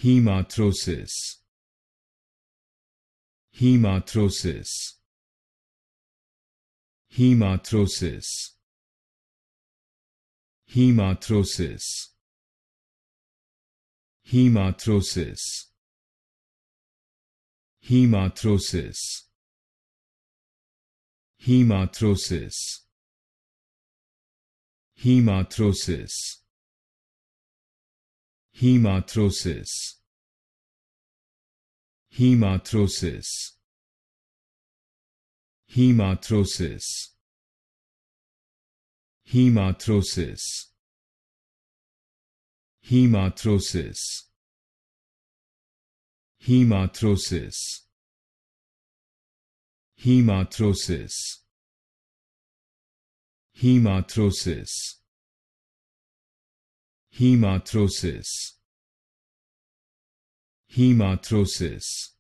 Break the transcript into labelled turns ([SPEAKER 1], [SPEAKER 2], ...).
[SPEAKER 1] Hemarthrosis. Hemarthrosis. Hemarthrosis. Hemarthrosis. Hemarthrosis. Hemarthrosis. Hemarthrosis. Hemarthrosis. Hemarthrosis. Hemarthrosis. Hemarthrosis. Hemarthrosis. Hemarthrosis. Hemarthrosis. Hemarthrosis. Hemarthrosis. Hemarthrosis. Hemarthrosis.